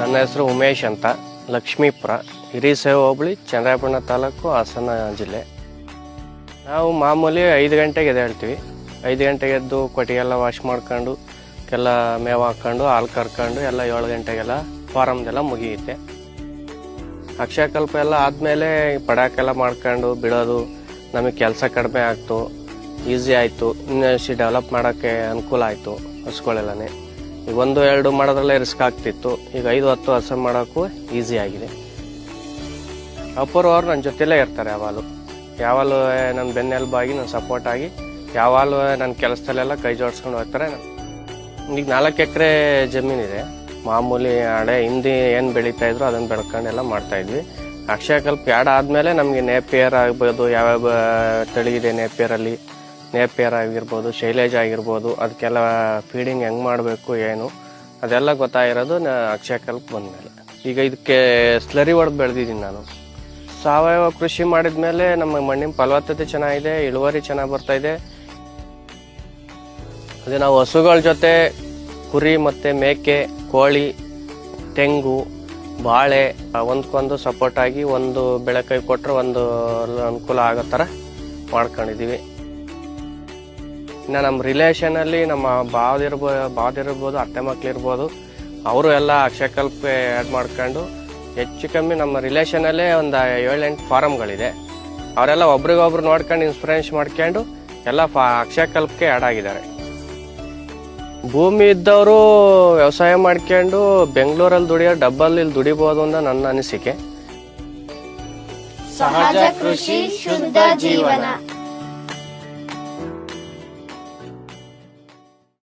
ನನ್ನ ಹೆಸರು ಉಮೇಶ್ ಅಂತ, ಲಕ್ಷ್ಮೀಪುರ, ಹಿರಿಸೇವೆ ಹೋಬಳಿ, ಚಂದ್ರಾಯಪಟ್ಟಣ ತಾಲೂಕು, ಹಾಸನ ಜಿಲ್ಲೆ. ನಾವು ಮಾಮೂಲಿ 5 ಗಂಟೆಗೆ ಎದ್ದೇಳ್ತೀವಿ. 5 ಗಂಟೆಗೆ ಎದ್ದು ಕೊಟ್ಟಿಗೆಲ್ಲ ವಾಶ್ ಮಾಡ್ಕೊಂಡು, ಎಲ್ಲ ಮೇವು ಹಾಕ್ಕೊಂಡು, ಹಾಲು ಕರ್ಕೊಂಡು ಎಲ್ಲ 7 ಗಂಟೆಗೆಲ್ಲ ಫಾರಮ್ದೆಲ್ಲ ಮುಗಿಯುತ್ತೆ. ಅಕ್ಷಯಕಲ್ಪ ಎಲ್ಲ ಆದಮೇಲೆ ಪಡಾಕೆಲ್ಲ ಮಾಡ್ಕೊಂಡು ಬಿಡೋದು, ನಮಗೆ ಕೆಲಸ ಕಡಿಮೆ ಆಗ್ತು, ಈಸಿ ಆಯಿತು, ಇನ್ನಷ್ಟು ಡೆವಲಪ್ ಮಾಡೋಕ್ಕೆ ಅನುಕೂಲ ಆಯಿತು. ಹಸುಗಳೆಲ್ಲನೇ ಈಗ 1-2 ಮಾಡೋದ್ರಲ್ಲೇ ರಿಸ್ಕ್ ಆಗ್ತಿತ್ತು. ಈಗ 5-10 ಹಸು ಮಾಡೋಕ್ಕೂ ಈಸಿ ಆಗಿದೆ. ಅಪೂರ್ವ ಅವ್ರು ನನ್ನ ಜೊತೆಲೇ ಇರ್ತಾರೆ. ಯಾವಾಗಲೂ ನನ್ನ ಬೆನ್ನೆಲುಬಾಗಿ, ನನ್ನ ಸಪೋರ್ಟ್ ಆಗಿ, ಯಾವಾಗಲೂ ನನ್ನ ಕೆಲಸದಲ್ಲೆಲ್ಲ ಕೈ ಜೋಡಿಸ್ಕೊಂಡು ಹೋಗ್ತಾರೆ. ಈಗ 4 ಎಕರೆ ಜಮೀನಿದೆ. ಮಾಮೂಲಿ ಹಿಂದೆ ಏನು ಬೆಳೀತಾ ಇದ್ರು ಅದನ್ನು ಬೆಳ್ಕೊಂಡೆಲ್ಲ ಮಾಡ್ತಾಯಿದ್ವಿ. ಅಕ್ಷಯಕಲ್ಪ ಆ್ಯಡ್ ಆದಮೇಲೆ ನಮಗೆ ನೇಪಿಯರ್ ಆಗ್ಬೋದು, ಯಾವ್ಯಾವ ತಳಿ ಇದೆ ನೇಪಿಯರಲ್ಲಿ, ನೇಪಿಯರ್ ಆಗಿರ್ಬೋದು, ಶೈಲೇಜ್ ಆಗಿರ್ಬೋದು, ಅದಕ್ಕೆಲ್ಲ ಫೀಡಿಂಗ್ ಹೆಂಗೆ ಮಾಡಬೇಕು ಏನು ಅದೆಲ್ಲ ಗೊತ್ತಾಗಿರೋದು ಅಕ್ಷಯಕಲ್ಪ ಬಂದಮೇಲೆ. ಈಗ ಇದಕ್ಕೆ ಸ್ಲರಿ ಹೊಡೆದು ಬೆಳೆದಿದ್ದೀನಿ ನಾನು. ಸಾವಯವ ಕೃಷಿ ಮಾಡಿದ ಮೇಲೆ ನಮ್ಮ ಮಣ್ಣಿನ ಫಲವತ್ತತೆ ಚೆನ್ನಾಗಿದೆ, ಇಳುವರಿ ಚೆನ್ನಾಗಿ ಬರ್ತಾಯಿದೆ. ಅದೇ ನಾವು ಹಸುಗಳ ಜೊತೆ ಕುರಿ ಮತ್ತು ಮೇಕೆ, ಕೋಳಿ, ತೆಂಗು, ಬಾಳೆ ಒಂದಕ್ಕೊಂದು ಸಪೋರ್ಟ್ ಆಗಿ ಒಂದು ಬೆಳೆ ಕೈ ಕೊಟ್ಟರೆ ಒಂದು ಅನುಕೂಲ ಆಗೋ ಥರ ಮಾಡ್ಕೊಂಡಿದ್ದೀವಿ. ಇನ್ನು ನಮ್ಮ ರಿಲೇಷನಲ್ಲಿ ನಮ್ಮ ಬಾವದಿರ್ಬೋದು, ಅತ್ತೆ ಮಕ್ಳಿರ್ಬೋದು, ಅವರು ಎಲ್ಲ ಅಕ್ಷಯಕಲ್ಪ ಆ್ಯಡ್ ಮಾಡ್ಕೊಂಡು ಹೆಚ್ಚು ಕಮ್ಮಿ ನಮ್ಮ ರಿಲೇಷನಲ್ಲೇ ಒಂದು 7-8 ಫಾರಮ್ಗಳಿದೆ. ಅವರೆಲ್ಲ ಒಬ್ರಿಗೊಬ್ರು ನೋಡ್ಕೊಂಡು ಇನ್ಸ್ಪಿರೇಷನ್ ಮಾಡ್ಕೊಂಡು ಎಲ್ಲ ಅಕ್ಷಯಕಲ್ಪಕ್ಕೆ ಆ್ಯಡ್ ಆಗಿದ್ದಾರೆ. ಭೂಮಿ ಇದ್ದವರು ವ್ಯವಸಾಯ ಮಾಡ್ಕೊಂಡು ಬೆಂಗಳೂರಲ್ಲಿ ದುಡಿಯೋ ಡಬ್ಬಲ್ ಇಲ್ಲಿ ದುಡಿಬೋದು ಅಂತ ನನ್ನ ಅನಿಸಿಕೆ. ಸಹಜ ಕೃಷಿ, ಶುದ್ಧ ಜೀವನ.